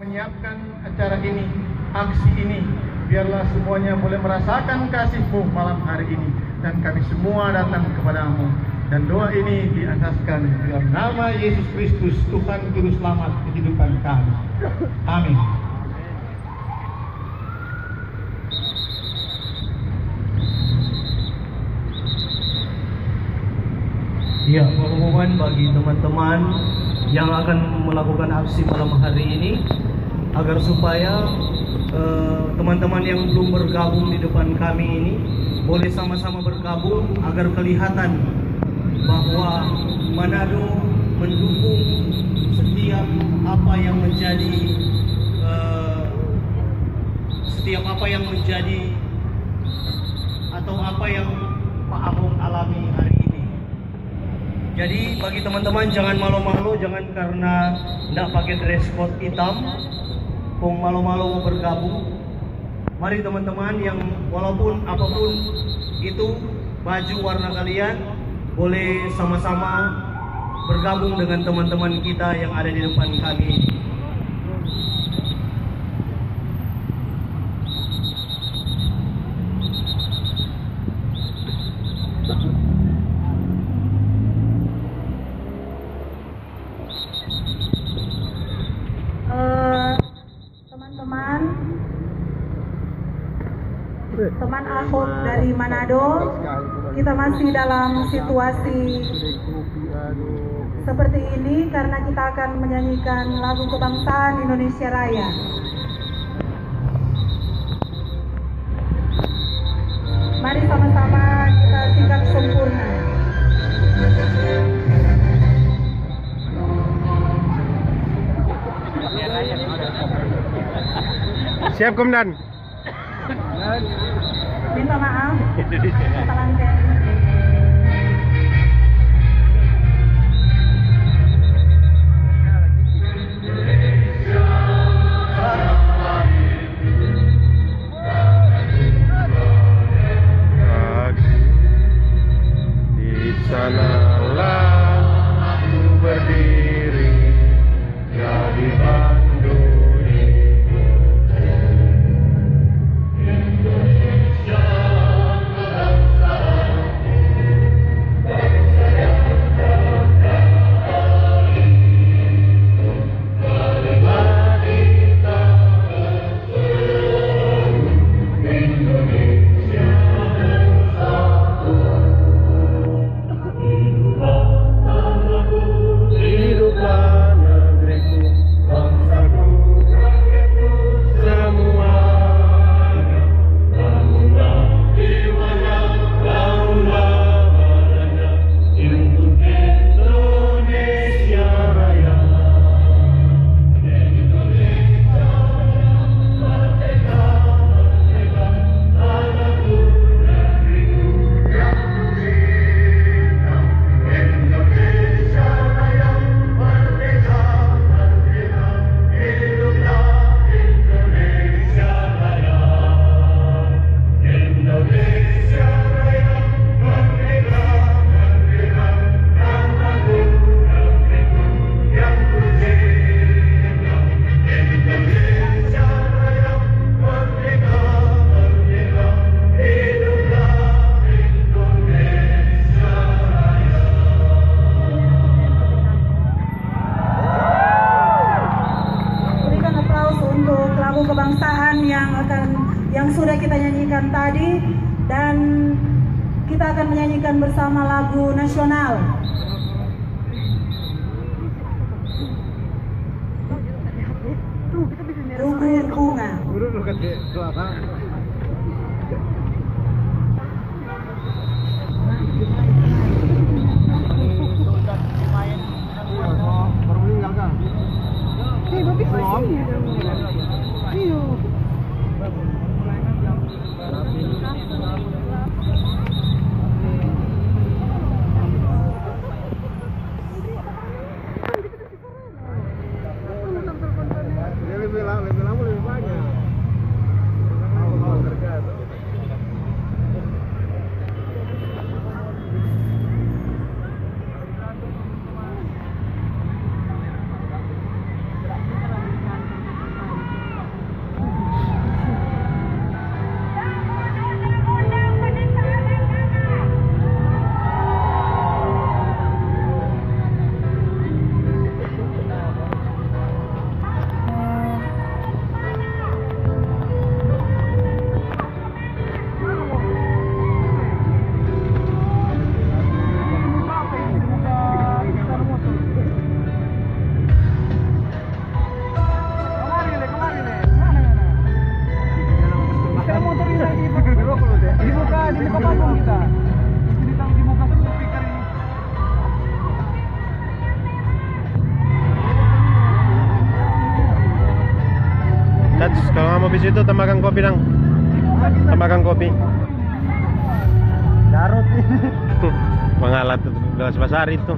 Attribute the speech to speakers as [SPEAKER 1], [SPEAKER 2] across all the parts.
[SPEAKER 1] Menyiapkan acara ini, aksi ini, biarlah semuanya boleh merasakan kasih-Mu malam hari ini, dan kami semua datang kepadamu. Dan doa ini diataskan dalam nama Yesus Kristus, Tuhan Juru Selamat kehidupan kami. Amin.
[SPEAKER 2] Ya, pengumuman bagi teman-teman yang akan melakukan aksi malam hari ini, agar supaya teman-teman yang belum bergabung di depan kami ini boleh sama-sama bergabung, agar kelihatan bahwa Manado mendukung setiap apa yang menjadi atau apa yang Pak Ahok alami hari ini. Jadi bagi teman-teman jangan malu-malu, jangan karena tidak pakai dress code hitam kong malu-malu mau bergabung. Mari teman-teman yang walaupun apapun itu baju warna kalian, boleh sama-sama bergabung dengan teman-teman kita yang ada di depan kami ini.
[SPEAKER 3] Teman Ahok dari Manado, kita masih dalam situasi seperti ini karena kita akan menyanyikan lagu kebangsaan Indonesia Raya. Mari sama-sama kita singkat sempurna.
[SPEAKER 1] Siap, Komandan.
[SPEAKER 3] Minta maaf. Salamkan.
[SPEAKER 1] Di sanalah aku berdiri, jadi pandu di Indonesia, bangsaku, bangsa yang berdikari. Marilah kita bersatu, Indonesia bersatu. Hiduplah negeriku, bangsaku, rakyatku semuanya. Bangunlah jiwanya, bangunlah badannya, untuk Indonesia Raya. Indonesia merdeka, merdeka, tanahku, negeriku yang kucinta. Indonesia Raya, merdeka, merdeka, hiduplah Indonesia Raya. Indonesia Raya, merdeka, merdeka, tanahku, negeriku yang kucinta. Indonesia Raya, merdeka, merdeka, hiduplah Indonesia Raya.
[SPEAKER 3] Berikan aplaus untuk lagu kebangsaan yang sudah kita nyanyikan tadi, dan kita akan menyanyikan bersama lagu nasional. Gugur Bunga.
[SPEAKER 1] Lebih lama lebih banyak.
[SPEAKER 4] di muka panggung kita. Cerita di muka speaker ini.
[SPEAKER 5] Tats, kalau nggak mau bis itu tambahkan kopi dong. Tambahkan kopi.
[SPEAKER 4] Garut.
[SPEAKER 5] Pengalat gelas besar itu.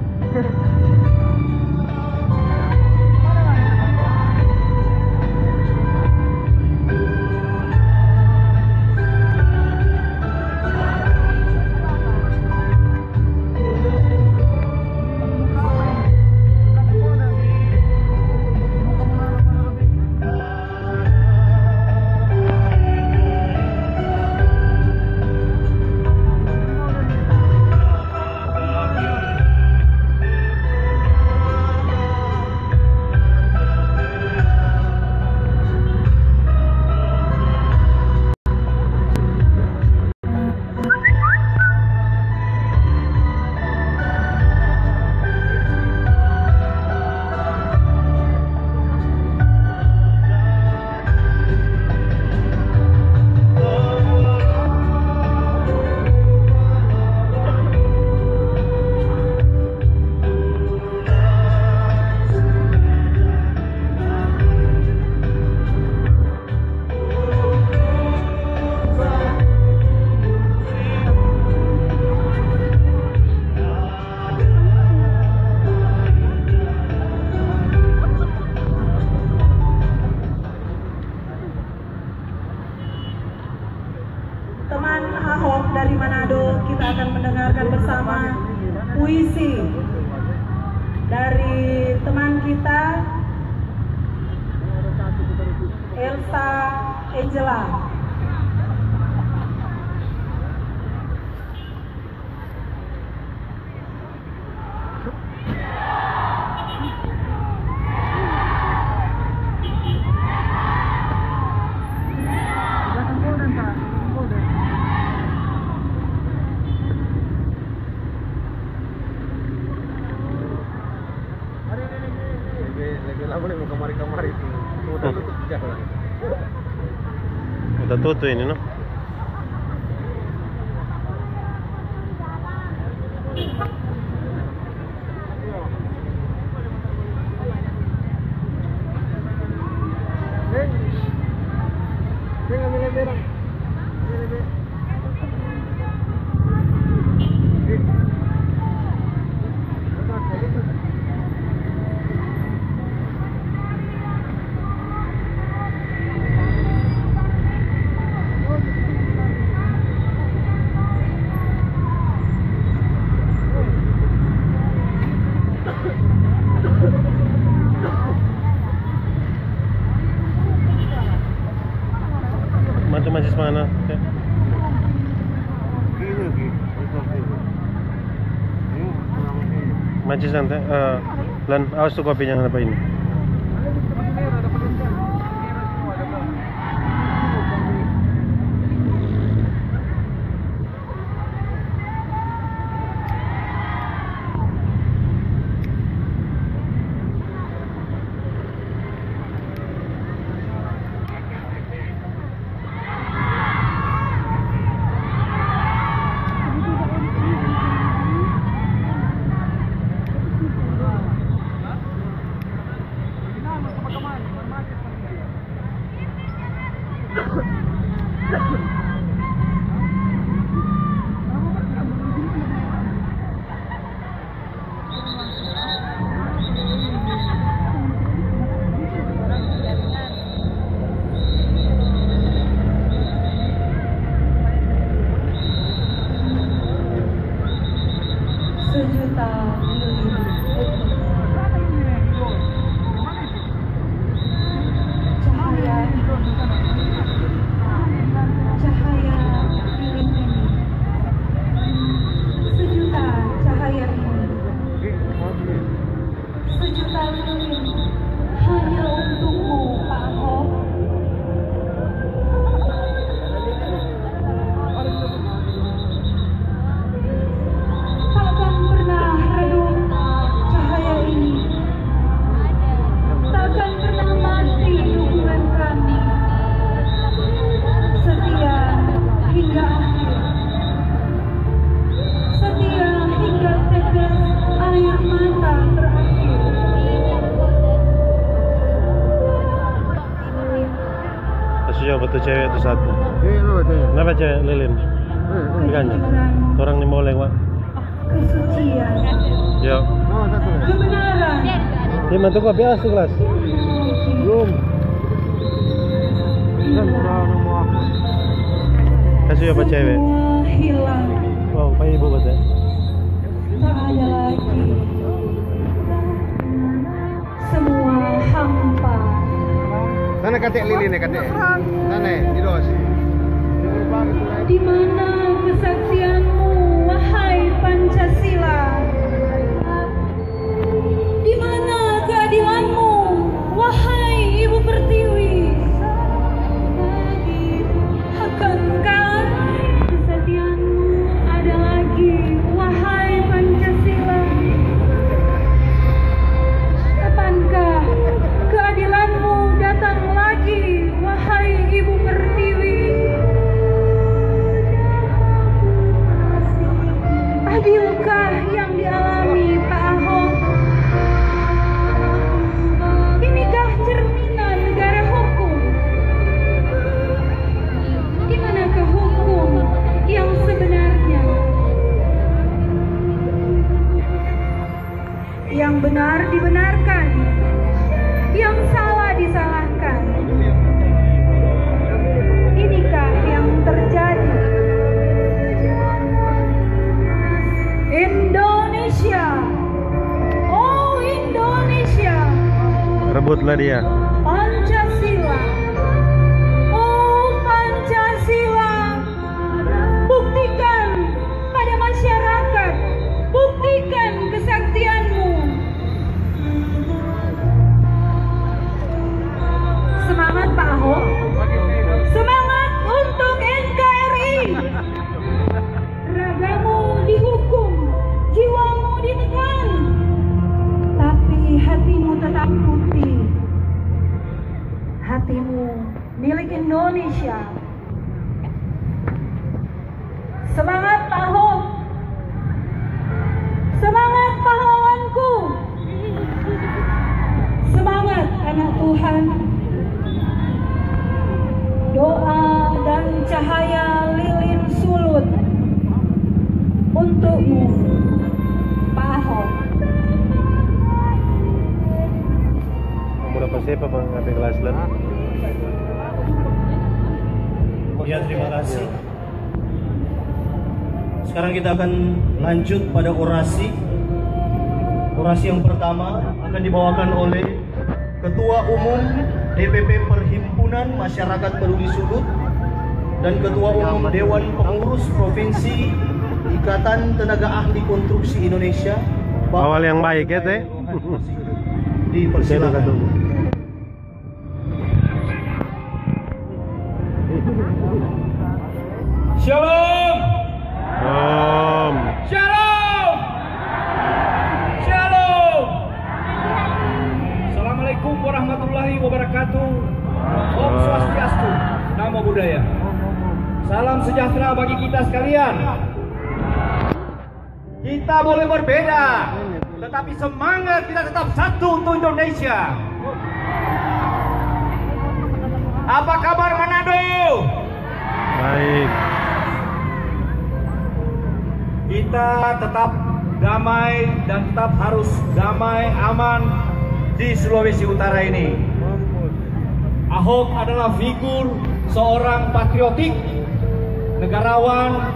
[SPEAKER 3] Teman Ahok dari Manado, kita akan mendengarkan bersama puisi dari teman kita Elsa Angela.
[SPEAKER 4] Kemari-kemari itu. Udah tutup jalan.
[SPEAKER 5] Udah tutup ini, no? Majlis mana? Okay. Majlis nanti. Lan, awas tuh kopinya apa ini?
[SPEAKER 3] Sejuta lilin cahaya lilin ini, sejuta cahaya ini, sejuta lilin hanya untukmu, Pak Ahok. Takkan pernah redup cahaya ini, takkan pernah mati dukungan kami
[SPEAKER 5] Kasih foto cewek itu satu.
[SPEAKER 1] Ini loh deh.
[SPEAKER 5] Kenapa cewek lilin? Bukannya? Orang nih moleng pak.
[SPEAKER 3] Kesucian,
[SPEAKER 5] Yo.
[SPEAKER 1] Oh, satu.
[SPEAKER 3] kebenaran,
[SPEAKER 5] Ini mantu kok biasa kelas.
[SPEAKER 1] Belum. Kan udah nemu aku.
[SPEAKER 5] Kasih apa cewek?
[SPEAKER 3] semua hilang,
[SPEAKER 5] Wow, pak ibu kata.
[SPEAKER 3] tak ada lagi. Semua hampa.
[SPEAKER 1] Sana katek lilin ya katek. Sana di dos.
[SPEAKER 3] Di mana kesaktianmu, wahai Pancasila? Di mana keadilanmu, wahai Ibu Pertiwi? Akankah kesetiaanmu ada lagi, wahai Pancasila? Kapankah keadilanmu datang lagi, wahai Ibu Pertiwi? Adilkah yang dialami Pak Ahok? Inikah cerminan negara hukum? Di manakah hukum yang sebenarnya? Yang benar dibenarkan, yang salah disalahkan. Inikah yang terjadi? Indonesia, oh Indonesia,
[SPEAKER 5] Rebutlah dia.
[SPEAKER 3] Pancasila, oh Pancasila, buktikan pada masyarakat, buktikan kesaktianmu. Semangat Pak Ahok, semangat untuk NKRI. Ragamu dihukum, jiwamu ditekan, tapi hatimu tetap putih. Hatimu milik Indonesia. Semangat Pak Ahok, semangat pahlawanku, semangat anak Tuhan. Doa dan cahaya lilin sulut untukmu, Pak Ahok.
[SPEAKER 5] Berapa siapa bang ngambil kelas lan?
[SPEAKER 2] Ya, terima kasih. Sekarang kita akan lanjut pada orasi. Orasi yang pertama akan dibawakan oleh Ketua Umum DPP Perhimpunan Masyarakat Peduli Sulut dan Ketua Umum Dewan Pengurus Provinsi Ikatan Tenaga Ahli Konstruksi Indonesia.
[SPEAKER 5] Awal yang baik ya teh.
[SPEAKER 2] Dipersilakan.
[SPEAKER 4] Shalom.
[SPEAKER 5] Om.
[SPEAKER 4] Shalom. Shalom. Assalamualaikum warahmatullahi wabarakatuh. Om Swastiastu. Namo Buddhaya. Salam sejahtera bagi kita sekalian. Kita boleh berbeda, tetapi semangat kita tetap satu untuk Indonesia. Apa kabar Manado?
[SPEAKER 5] Baik.
[SPEAKER 4] Kita tetap damai dan tetap harus damai, aman di Sulawesi Utara ini. Ahok adalah figur seorang patriotik, negarawan,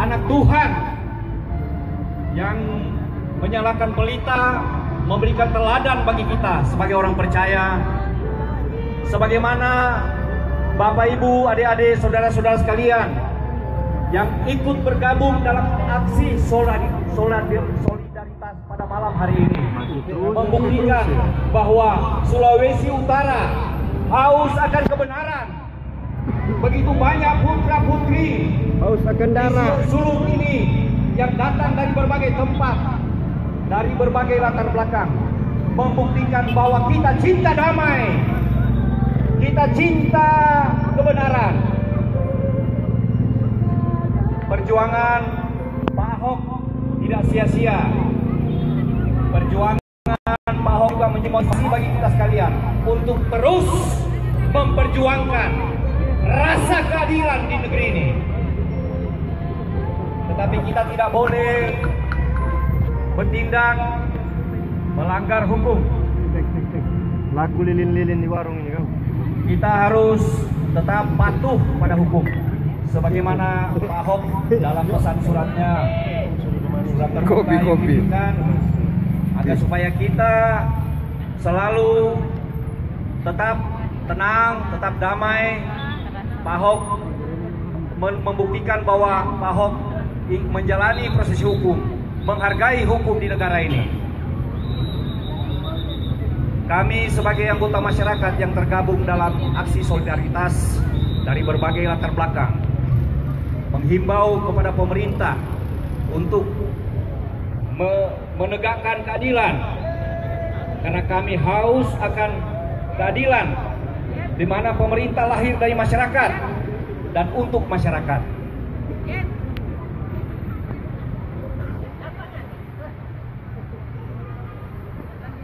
[SPEAKER 4] anak Tuhan yang menyalakan pelita, memberikan teladan bagi kita sebagai orang percaya. Sebagaimana Bapak Ibu, adik-adik, saudara-saudara sekalian yang ikut bergabung dalam aksi solidaritas pada malam hari ini, membuktikan bahwa Sulawesi Utara haus akan kebenaran. Begitu banyak putra-putri
[SPEAKER 1] Haus akan darah.
[SPEAKER 4] Sulut ini yang datang dari berbagai tempat, dari berbagai latar belakang, membuktikan bahwa kita cinta damai, kita cinta kebenaran. Perjuangan Pak Ahok tidak sia-sia. Perjuangan Pak Ahok juga menjadi motivasi bagi kita sekalian untuk terus memperjuangkan rasa keadilan di negeri ini. Tetapi kita tidak boleh bertindak melanggar hukum.
[SPEAKER 5] Laku lilin-lilin di warung ini kau.
[SPEAKER 4] Kita harus tetap patuh pada hukum. Sebagaimana Pak Ahok dalam pesan suratnya, surat terbuka yang diberikan, agar supaya kita selalu tetap tenang, tetap damai. Pak Ahok membuktikan bahwa Pak Ahok menjalani proses hukum, menghargai hukum di negara ini. Kami sebagai anggota masyarakat yang tergabung dalam aksi solidaritas dari berbagai latar belakang menghimbau kepada pemerintah untuk menegakkan keadilan, karena kami haus akan keadilan di mana pemerintah lahir dari masyarakat dan untuk masyarakat.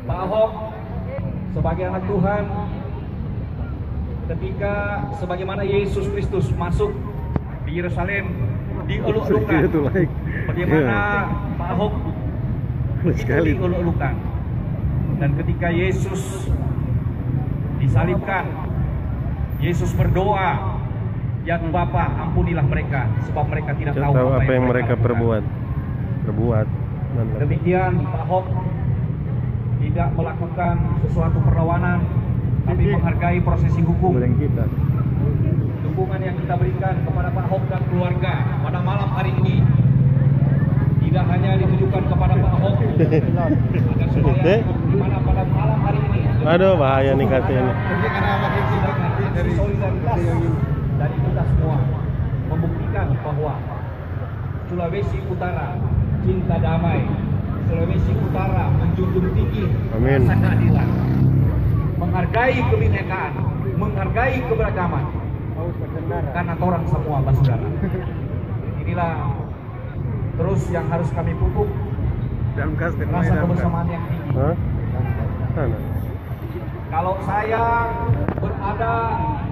[SPEAKER 4] Pak Ahok sebagai anak Tuhan, ketika sebagaimana Yesus Kristus masuk di Yerusalem dieluk-elukan, bagaimana Pak Ahok dieluk-elukan, dan ketika Yesus disalibkan, Yesus berdoa, "Ya Bapa, ampunilah mereka, sebab mereka tidak tahu
[SPEAKER 5] apa yang mereka perbuat."
[SPEAKER 4] Demikian Pak Ahok tidak melakukan sesuatu perlawanan, tapi menghargai prosesi hukum. Dukungan yang kita berikan kepada Pak Ahok dan keluarga pada malam hari ini tidak hanya ditujukan kepada Pak Ahok, agar supaya di mana pada malam hari ini,
[SPEAKER 5] aduh bahaya nih katanya.
[SPEAKER 4] Aksi solidaritas dari kita semua membuktikan bahwa Sulawesi Utara cinta damai, Sulawesi Utara menjunjung tinggi rasa keadilan, menghargai kebinekaan, menghargai keberagaman, karena orang semua bersaudara. Inilah terus yang harus kami pupuk, rasa kebersamaan yang tinggi. Kalau saya berada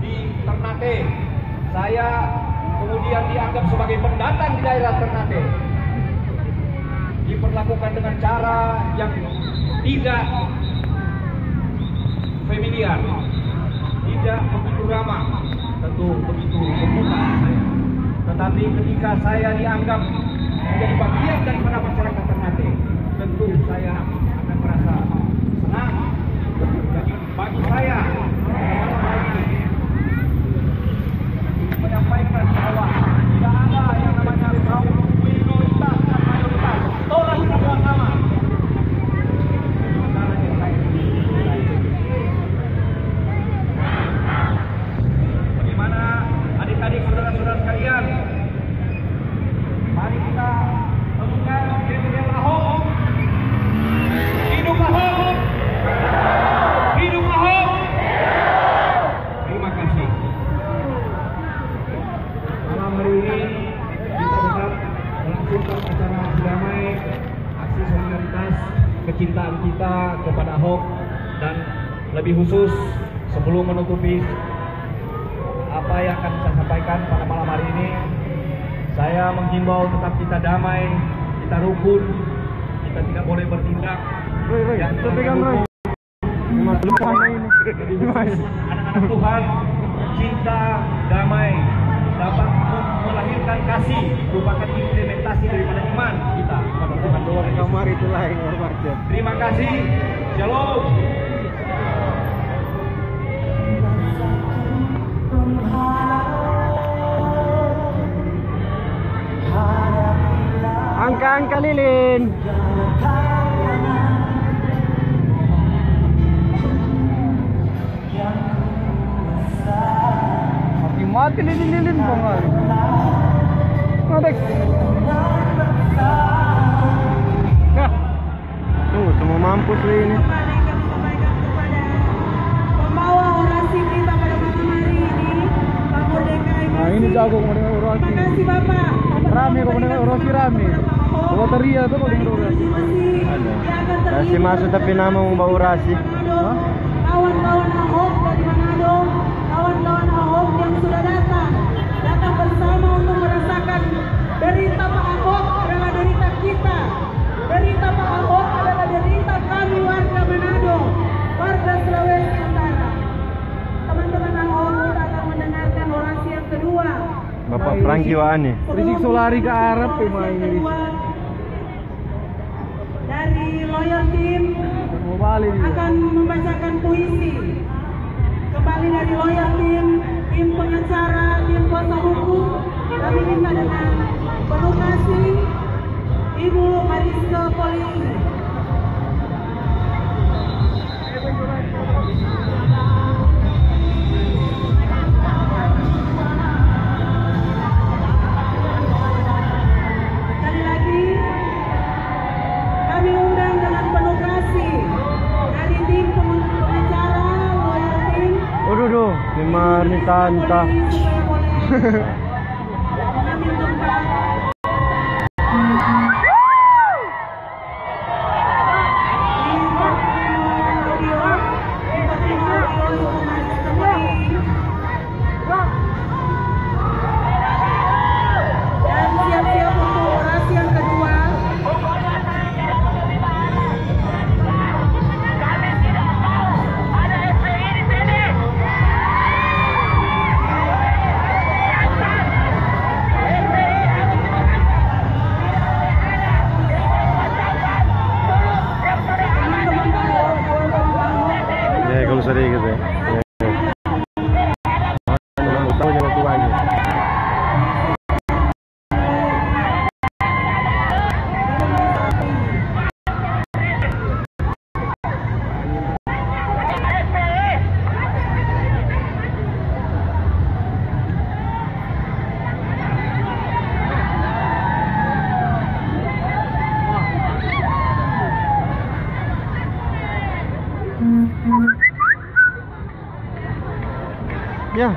[SPEAKER 4] di Ternate, saya kemudian dianggap sebagai pendatang di daerah Ternate, diperlakukan dengan cara yang tidak familiar, tidak begitu ramah, tentu begitu membuka saya. Tetapi ketika saya dianggap menjadi bagian daripada masyarakat Ternate, tentu saya akan merasa senang. Jadi bagi saya menyampaikan bahwa tidak ada yang namanya kaum minoritas dan mayoritas, orang semua sama. Bagaimana adik-adik saudara-saudara sekalian, mari kita temukan Jenderal Ahok. Hidup Ahok! Hidup Ahok! Terima kasih. Malam hari ini kita tetap melangsungkan acara aksi damai, aksi solidaritas, kecintaan kita kepada Ahok, dan lebih khusus sebelum menutupi apa yang akan saya sampaikan pada malam hari ini, saya menghimbau tetap kita damai, kita rukun, kita tidak boleh bertindak yang melanggar hukum. Anak-anak Tuhan, cinta damai dapat melahirkan kasih, merupakan implementasi daripada iman kita kepada Tuhan. Terima kasih. Shalom.
[SPEAKER 5] Angka lilin. Mati lilin banget. Madek. Tuh, semua mampus ini.
[SPEAKER 3] Pembawa orasi kita pada malam hari ini, Pak Merdeka Ibu.
[SPEAKER 5] Nah, ini jago mendengar orasi.
[SPEAKER 3] Terima kasih Bapak.
[SPEAKER 5] Rame kok mendengar orasi rame. Bawa teria tuh kok dengar orasi. Kasih masuk tapi nama membawa orasi.
[SPEAKER 3] Kawan-kawan Ahok dari Manado, kawan-kawan Ahok yang sudah datang.
[SPEAKER 5] Bapak Franky Waani.
[SPEAKER 3] Risik Solari ke Arab pemain ini. Dari lawyer team akan membacakan puisi. Kembali dari lawyer team pengacara, tim kuasa hukum, kami minta dengan penuh kasih Ibu Mariska Poli. Sekali lagi kami undang dengan penuh kasih dari tim pengacara, lawyer team.
[SPEAKER 5] Aduh, gimana tanta?
[SPEAKER 3] Supaya boleh mengambil tempat. Dan siap-siap untuk orasi yang kedua.
[SPEAKER 5] Ya, kalau sedikit ya. Tahu jangan tua aja. Ya.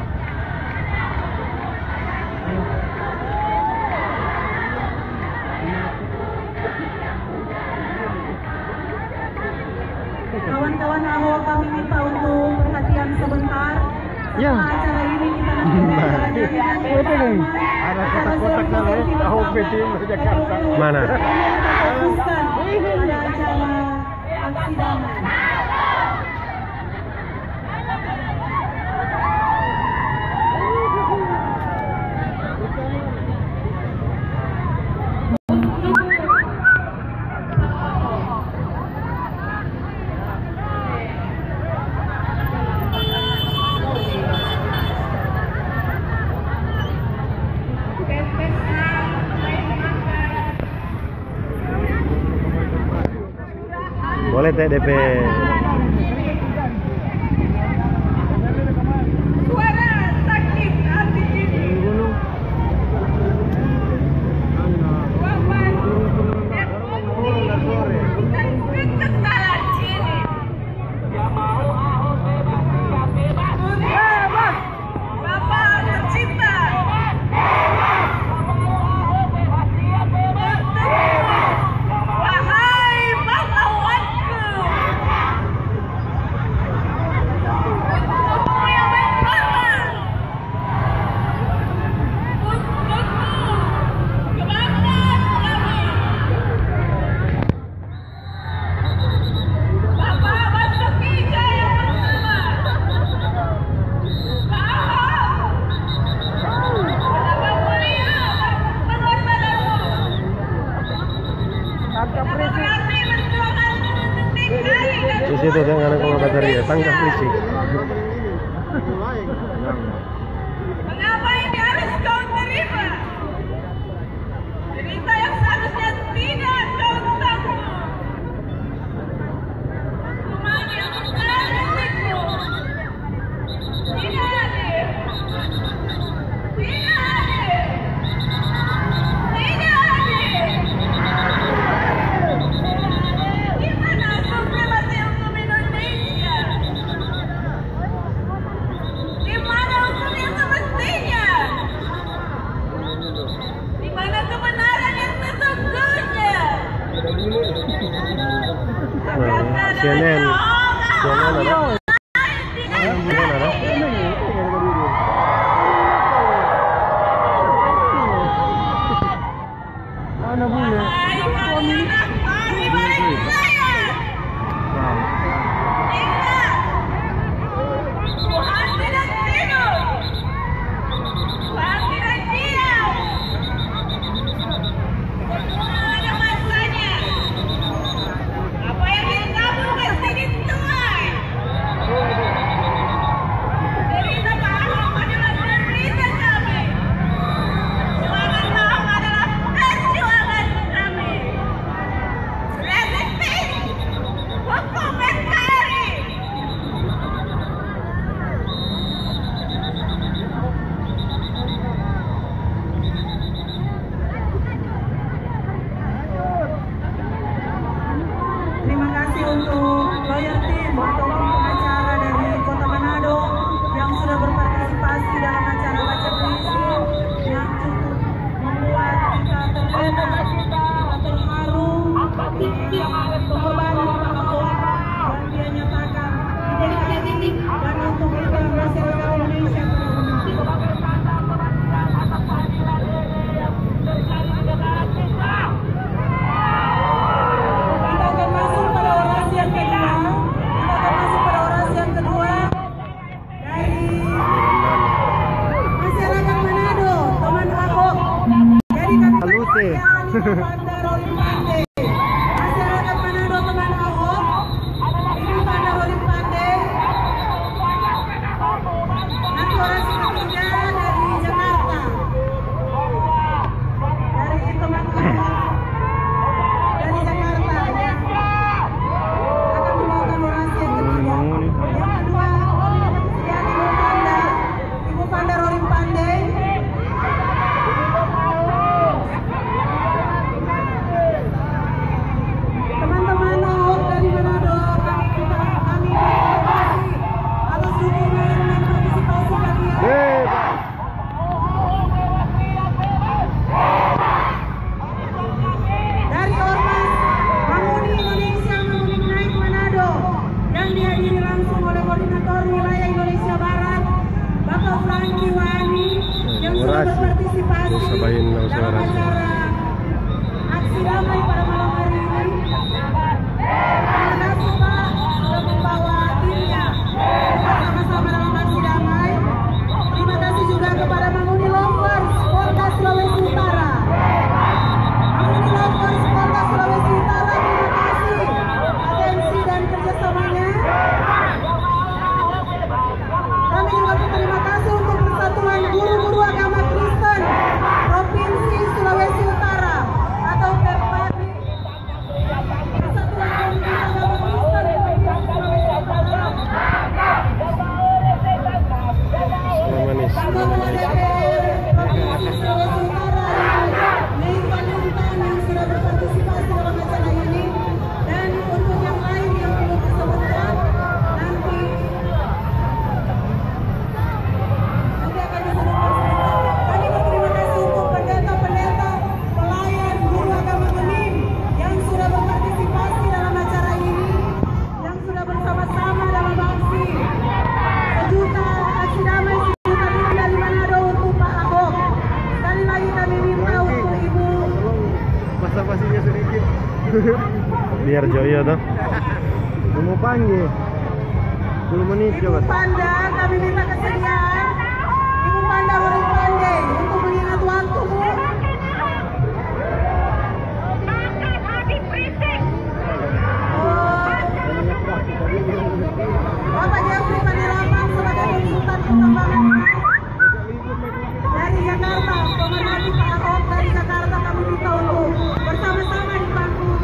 [SPEAKER 3] Kawan-kawan Ahok, kami minta untuk perhatian sebentar.
[SPEAKER 5] Ya.
[SPEAKER 3] Setelah acara ini kita nanti
[SPEAKER 5] Ada kotak-kotak sana ya. Ahok PT Jakarta. Mana?
[SPEAKER 3] fokuskan pada acara aksi damai.
[SPEAKER 5] Boleh teh DP.
[SPEAKER 3] Suara sakit hati ini. Dan kekesalan ini. Bapak tercinta. Wahai pahlawanku. Untukmu yang pertama. Untukmu kebanggaan kami. Bapak Basuki Cahayapurnama. Pak Ahok. Betapa mulia pengorbananmu. Berarti perjuangan untuk DKI dan
[SPEAKER 5] Di situ saya nggak ada bateria. Tangkap isi.
[SPEAKER 3] mengapa ini harus kau terima? Cerita yang seharusnya tidak kau tanggung. Kumanggil kembali milikmu. Tidak adil. Tidak adil. Tidak adil. Di mana supremasi hukum Indonesia? Di mana hukum yang semestinya? Di mana kebenaran yang sesungguhnya? Akankah
[SPEAKER 5] CNN.
[SPEAKER 3] ada
[SPEAKER 5] CNN ada. CNN ada. Mana punya?
[SPEAKER 3] Tuhan tidak tidur. Tuhan tidak diam. Panda Rolim Pande. Masyarakat Manado teman Ahok, ini Panda Rolim Pande. Nanti orasi ketiga dari Jakarta. Dari teman-teman dari Jakarta yang akan membawakan orasi yang ketiga. Yang kedua, Ibu Panda Rolim Pande. Teman-teman Ahok dari Manado, kami terima kasih atas dukungan dan partisipasi kalian. Dari Ormas Manguni Indonesia, Manguni Naik Manado, yang dihadiri langsung oleh Koordinator Wilayah Indonesia Barat, Bapak Franky Wani, yang sudah berpartisipasi dalam acara aksi damai pada malam hari ini. Terima kasih Pak sudah membawa timnya bersama-sama dalam aksi damai. Terima kasih juga kepada Manguni Lovers Polda Sulawesi Utara. Manguni Lovers Polda Sulawesi Utara, terima kasih atensi dan kerjasamanya. Kami juga berterima kasih untuk Persatuan Guru-Guru Agama Kristen Provinsi Sulawesi Utara atau Perpadi. Persatuan Guru-Guru Agama Kristen Provinsi Sulawesi Utara. Anggota DPR Provinsi Sulawesi Utara Mei Panjaitan yang sudah berpartisipasi dalam acara ini, dan untuk yang lain yang perlu disebutkan nanti akan disebutkan. Kami berterima kasih untuk pendeta-pendeta pelayan guru agama Kemin yang sudah berpartisipasi dalam acara ini, yang sudah bersama-sama dalam aksi sejuta aksi damai sejuta diri dari Manado untuk Pak Ahok. Sekali lagi kami minta untuk Ibu
[SPEAKER 5] Basa-basinya sedikit. Biar Joyo tuh. Mau panggil 10 menit
[SPEAKER 3] Ibu
[SPEAKER 5] coba.
[SPEAKER 3] Panda, kami minta kesediaan Ibu Panda Rolim Pande untuk mengingat waktu, Bu. Bapak Jeffrey Panelaman sebagai konsultan perkembangan dari Jakarta, pemerhati Pak Ahok dari Jakarta, kami minta untuk bersama-sama di panggung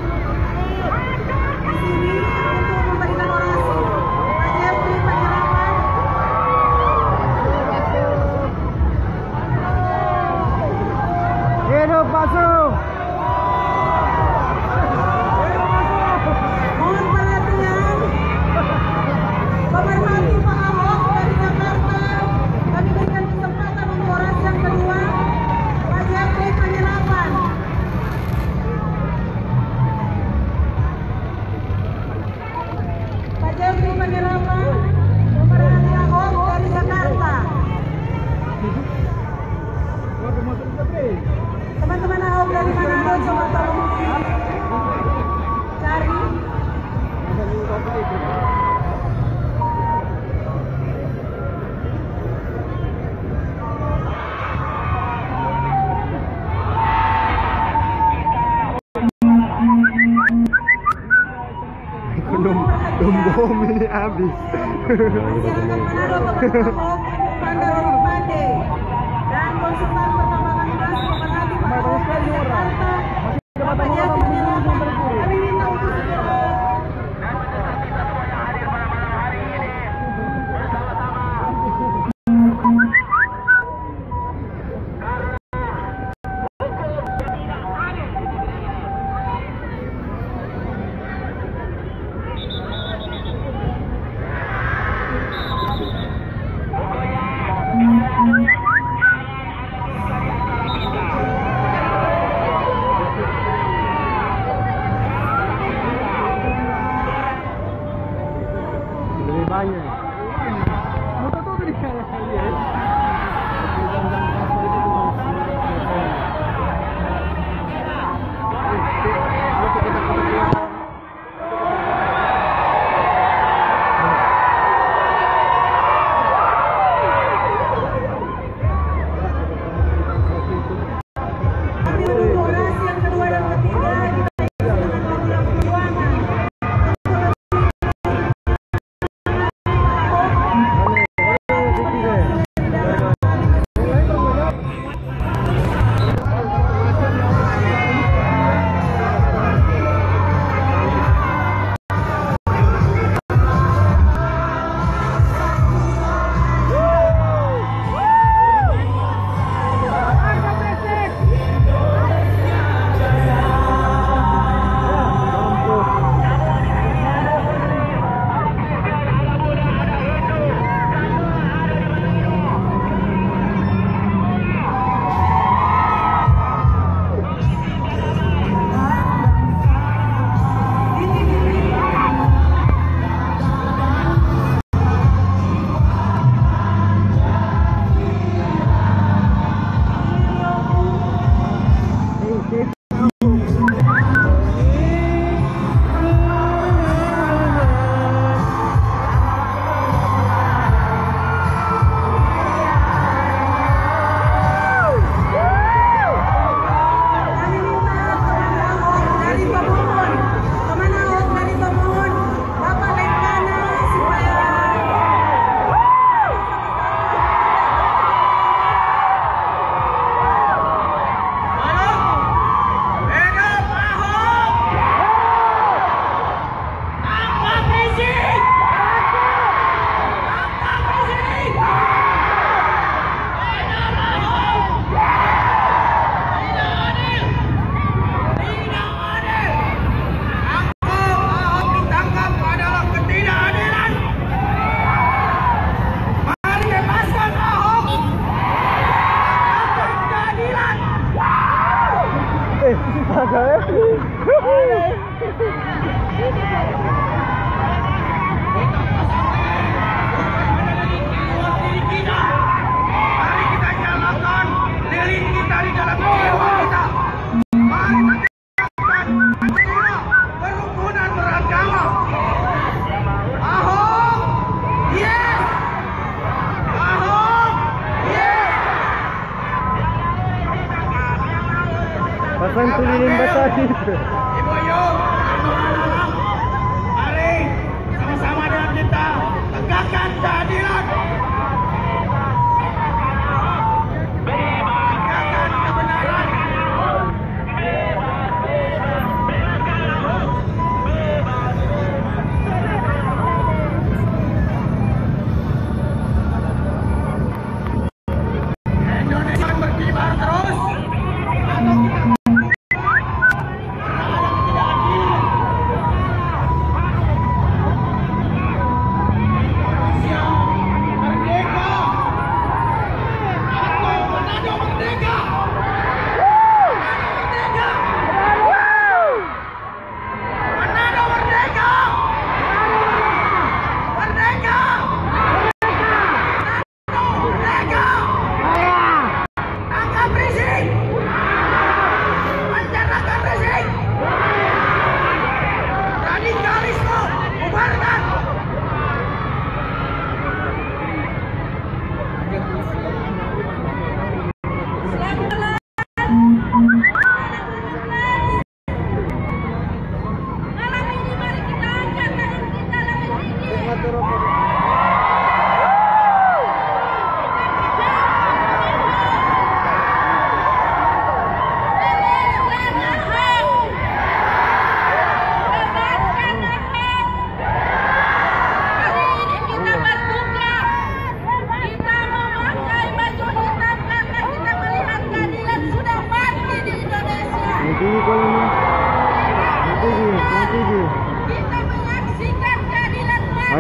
[SPEAKER 3] di sini untuk memberikan orasi. Pak Jeffrey Panelaman.
[SPEAKER 5] Hidup masuk.
[SPEAKER 3] Mohon perhatian, pemerhati Pak Ahok dari Jakarta, kami berikan kesempatan untuk orasi yang kedua, Pak Jeffrey Panelaman. Pak Jeffrey Panelaman, pemerhati Ahok dari Jakarta. Teman-teman Ahok dari Manado, coba tolong cari.
[SPEAKER 5] Bom ini habis.
[SPEAKER 3] Masyarakat Manado teman Ahok, Panda Rolim Pande, dan konsultan pertambangan emas pemerhati Pak Ahok dari Jakarta, Bapak Jeffrey Panelaman. Kami minta untuk segera.
[SPEAKER 5] Bukan tulilin basah itu.
[SPEAKER 1] Ibu yuk, mari sama-sama dengan kita tegakkan keadilan. Tegakkan kebenaran. Indonesia akan berkibar terus.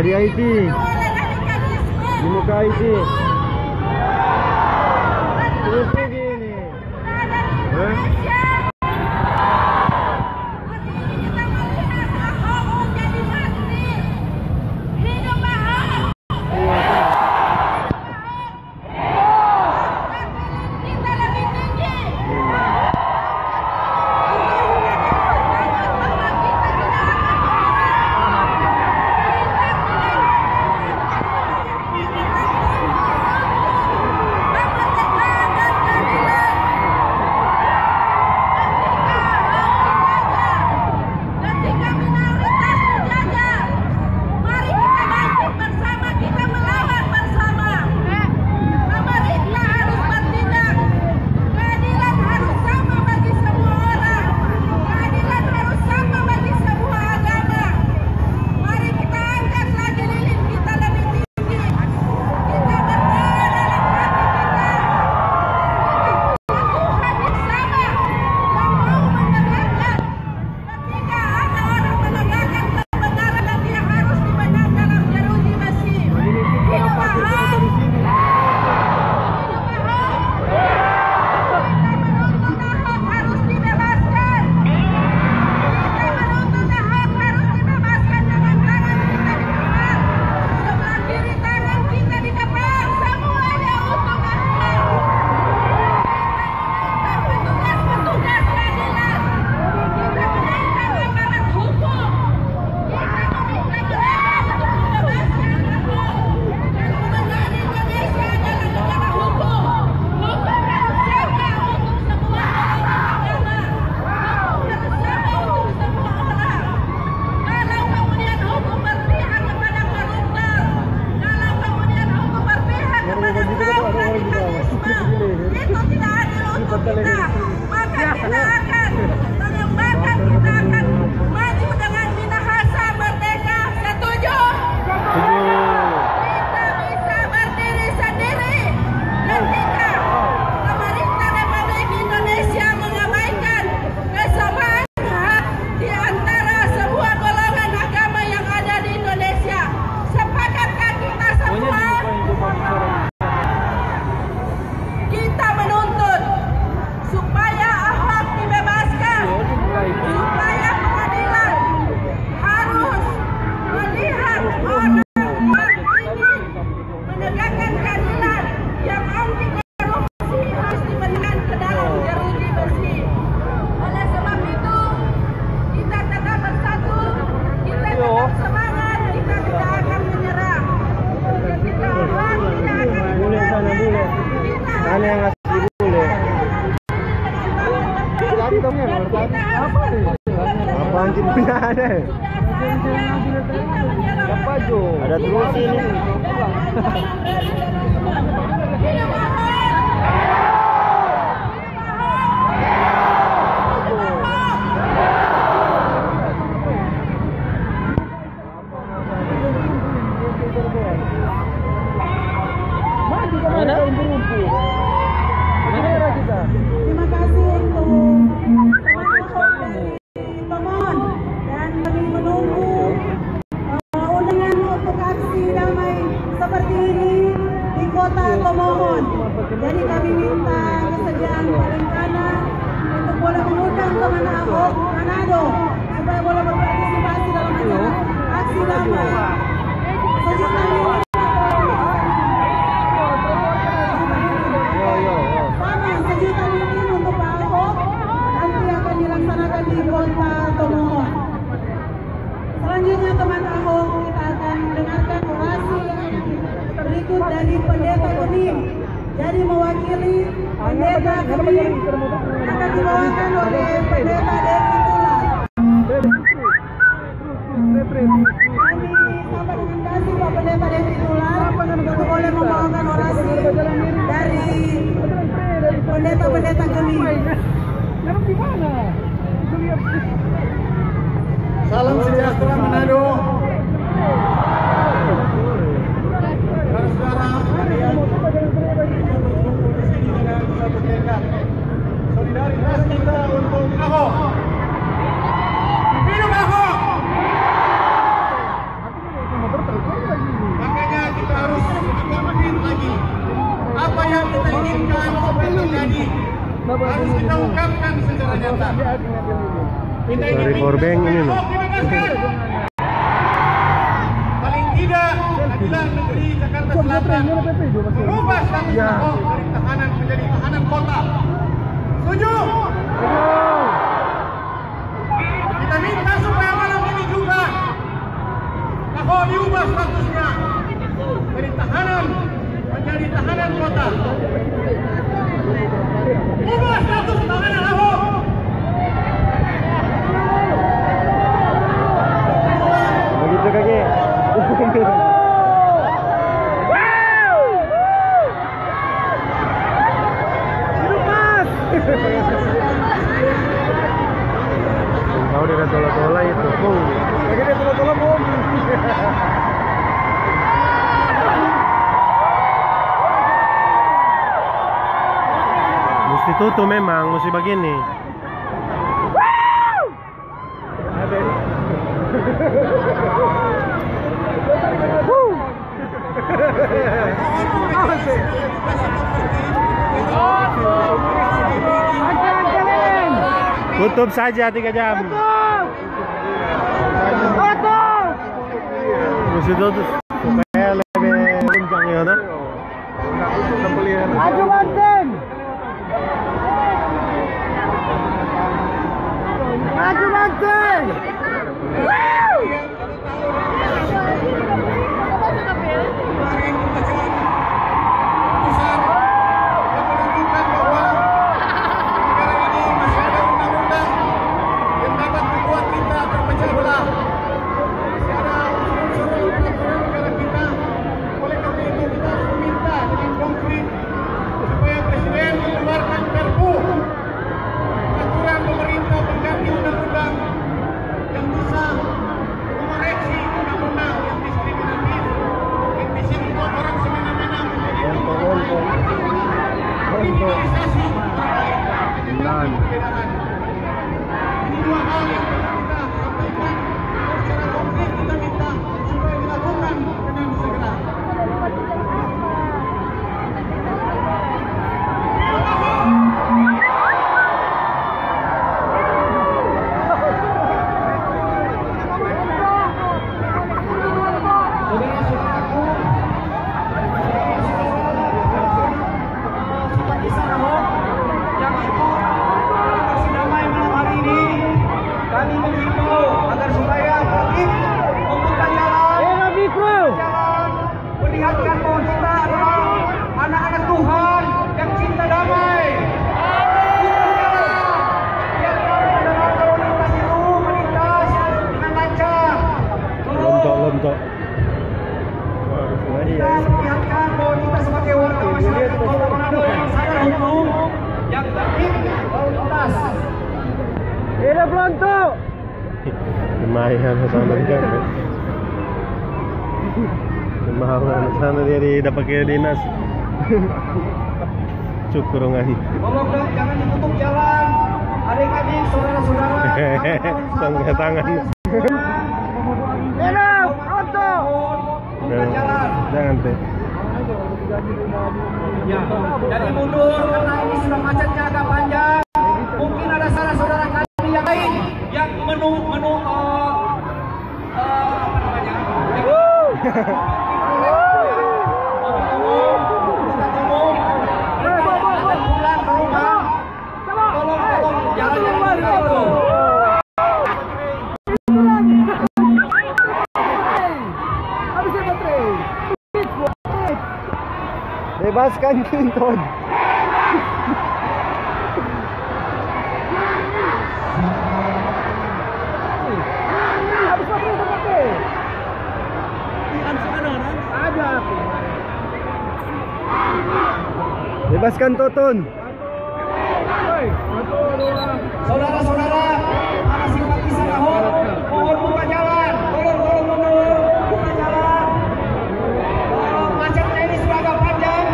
[SPEAKER 5] Di IT, di muka IT. Terus begini. Apaan sih punya ada? Ada terus ini.
[SPEAKER 3] Terima kasih untuk teman-teman dari Tomon dan kami menunggu undangan untuk aksi damai seperti ini di kota Tomohon. Jadi kami minta kesediaan paling kanan untuk boleh mengundang teman Ahok Manado supaya boleh berpartisipasi dalam acara aksi damai. Sejuta ini. Sejuta lilin untuk Pak Ahok nanti akan dilaksanakan di kota Tomohon. Selanjutnya teman Ahok, kita akan dengarkan orasi berikut dari Pendeta Kuning. Jadi mewakili Pendeta Kuning akan dibawakan oleh Pendeta Devi Tular. Kami sapa dengan kasih Pak Pendeta Devi Tular untuk boleh membawakan orasi dari pendeta-pendeta Geni.
[SPEAKER 1] Salam sejahtera Manado. Saudara sekalian, berkumpul di sini dengan satu tekad. Solidaritas kita untuk Ahok. Hidup Ahok. Makanya kita harus konkret lagi. Apa yang kita inginkan supaya terjadi harus kita ungkapkan secara nyata. Kita ingin
[SPEAKER 5] ini loh.
[SPEAKER 1] paling tidak Pengadilan Negeri Jakarta Selatan merubah status Ahok dari tahanan menjadi tahanan kota. Setuju? Kita minta supaya malam ini juga Ahok diubah statusnya dari tahanan menjadi tahanan kota. Ubah status tahanan Ahok.
[SPEAKER 5] Begitu kaki. Hidup Mas. Kau dengan tola-tola itu. Lagi dia tola-tola mobil. Mesti tutup memang, mesti begini. Tutup saja 3 jam. Mesti tutup supaya lebih kencang ya, kan? Maju Banten. Maju Banten.
[SPEAKER 3] Seperti Ahok
[SPEAKER 4] mendukung yang tertib lalu lintas.
[SPEAKER 5] Ini pelonto. Lumayan sana dia. Lumayan sana dia dapat ke dinas. Syukur ngai.
[SPEAKER 4] Tolong dong jangan ditutup jalan. Adik-adik, saudara-saudara.
[SPEAKER 5] Sangga tangan.
[SPEAKER 4] Enak, pronto. Buka jalan.
[SPEAKER 5] Jangan teh.
[SPEAKER 4] Ya, jadi mundur karena ini sudah macetnya agak panjang. Mungkin ada saudara-saudara kami yang lain yang apa namanya? Tolong jalannya itu.
[SPEAKER 5] Bebaskan Clinton. Bebaskan Toton.
[SPEAKER 4] Saudara-saudara, para simpatisan Ahok, mohon buka jalan. Tolong mundur, buka jalan. Macetnya ini sudah agak panjang.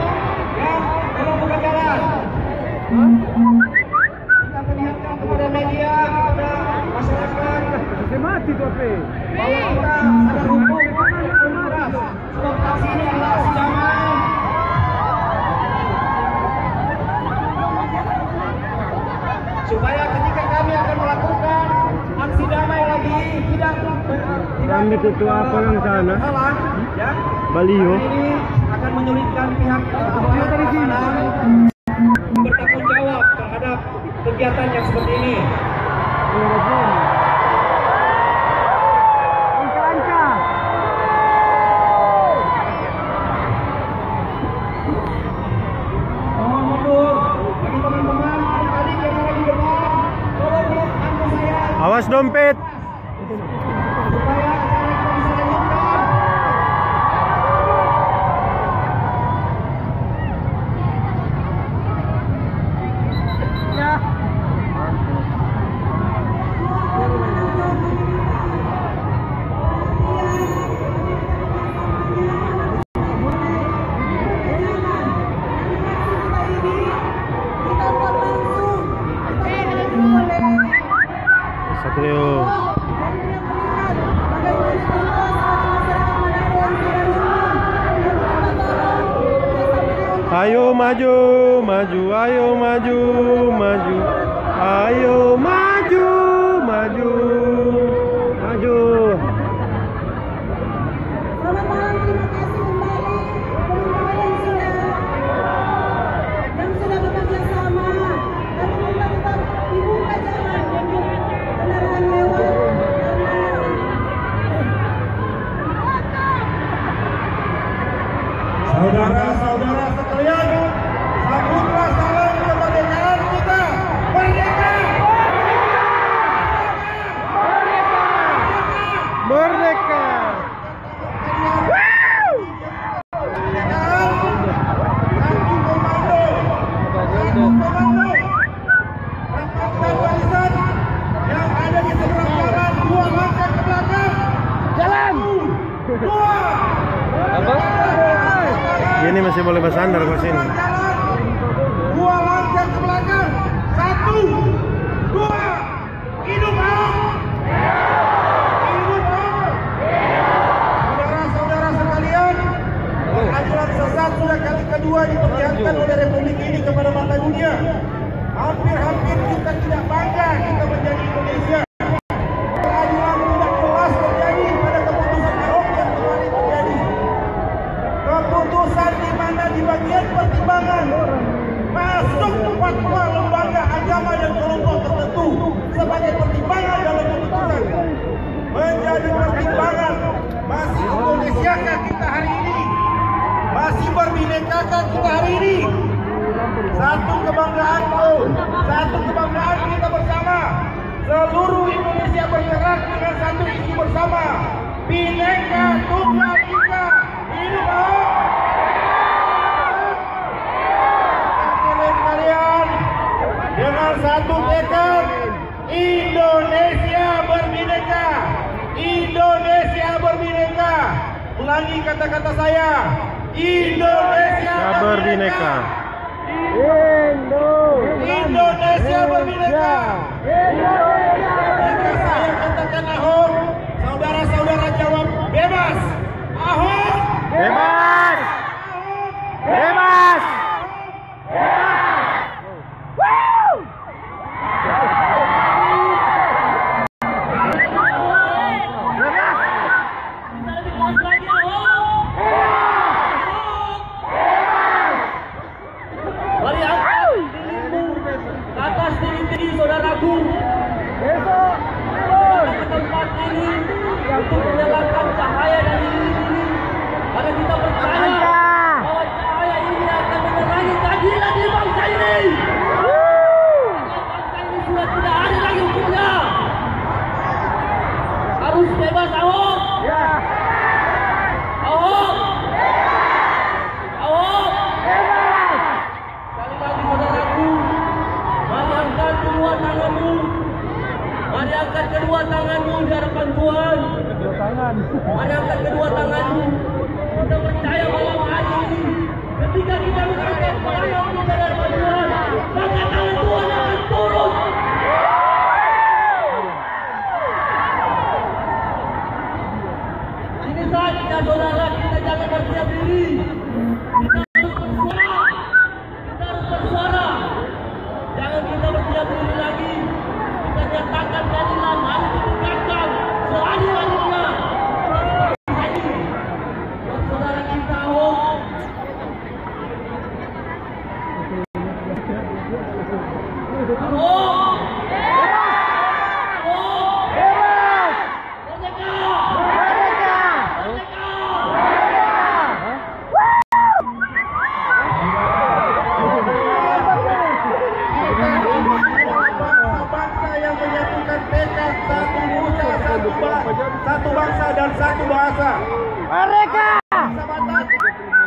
[SPEAKER 4] Ya, tolong buka jalan. Kita perlihatkan kepada media, kepada masyarakat.
[SPEAKER 5] Mati tu apa?
[SPEAKER 4] Bahwa kita sadar hukum keras. Sebab aksi ini adalah aksi damai. Supaya ketika kami akan melakukan aksi damai lagi tidak
[SPEAKER 5] Kami itu apa yang sana?
[SPEAKER 4] salah, ya.
[SPEAKER 5] Baliho.
[SPEAKER 4] Ini akan menyulitkan pihak bertanggung jawab terhadap kegiatan yang seperti ini. Mohon mundur bagi teman-teman adik-adik yang ada di depan. Tolong bantu saya
[SPEAKER 5] Awas dompet.
[SPEAKER 4] supaya acara kita bisa lanjutkan.
[SPEAKER 5] Satrio. Ayo maju, maju, ayo maju, maju. Ayo maju, maju. Maju.
[SPEAKER 3] Selamat malam, terima kasih kembali teman-teman yang sudah bekerja sama. Kami minta tetap dibuka jalan untuk kendaraan lewat.
[SPEAKER 1] Saudara-saudara sekalian, sambutlah salam kemerdekaan kita. Merdeka!
[SPEAKER 5] Merdeka.
[SPEAKER 1] Rapatkan barisan yang ada di seberang jalan, 2 langkah ke belakang.
[SPEAKER 5] Jalan.
[SPEAKER 1] 2.
[SPEAKER 5] Apa? Ini masih boleh bersandar kok sini.
[SPEAKER 1] 2 langkah ke belakang. 1, 2. Hidup Ahok! Hidup Ahok! Saudara-saudara sekalian, keadilan sesat sudah kali kedua diperlihatkan oleh Republik ini kepada mata dunia. Hampir-hampir kita tidak bangga kita menjadi Indonesia. Keadilan tidak jelas terjadi pada keputusan Ahok yang kemarin terjadi. Keputusan di mana di bagian pertimbangan masuk fatwa lembaga agama dan kelompok tertentu sebagai pertimbangan dalam keputusan. Menjadi pertimbangan masih Indonesiakah kita hari ini? Masih berbinekakah kita hari ini? Satu kebanggaan kita bersama. Seluruh Indonesia bergerak dengan satu isu bersama. Bhinneka Tunggal Ika. Hidup Ahok!
[SPEAKER 4] dengan satu tekad, Indonesia berbineka. Indonesia berbineka. Ulangi kata-kata saya. Indonesia berbineka. Indonesia berbineka. Jika saya katakan Ahok, saudara-saudara jawab bebas. Ahok
[SPEAKER 5] Bebas! Bebas!
[SPEAKER 2] Mari angkat dirimu ke atas diri saudaraku. Ke tempat ini untuk menyalakan cahaya dari ini. Karena kita percaya bahwa cahaya ini akan menerangi keadilan di bangsa ini. Bangsa ini sudah tidak ada lagi hukumnya. Harus bebas Ahok. Ahok. Ahok. Sekali lagi saudaraku, mari angkat kedua tanganmu. Mari angkat kedua tanganmu di hadapan Tuhan. Mari angkat kedua tanganmu. Kita percaya malam hari ini, ketika kita mengangkat tangan kita di hadapan Tuhan, maka tangan Tuhan akan turun. Ini saatnya saudara, kita jangan berdiam diri. Kita harus bersuara. Jangan kita berdiam diri lagi. Kita nyatakan keadilan harus ditegakkan seadil-adilnya. Saudara kita Ahok, Ahok, Merdeka, Merdeka.
[SPEAKER 4] bangsa yang menyatukan tekad satu nusa, satu bangsa dan satu bahasa.
[SPEAKER 5] Mereka!
[SPEAKER 4] Bangsa Batak,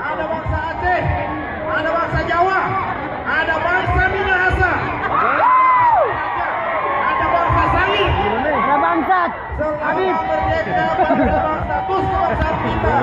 [SPEAKER 4] ada bangsa Aceh, ada bangsa Jawa, ada bangsa Minahasa, ada bangsa Sangir.
[SPEAKER 5] Bangsat!
[SPEAKER 4] Selama merdeka bangsa-bangsa terus kebangsaan kita.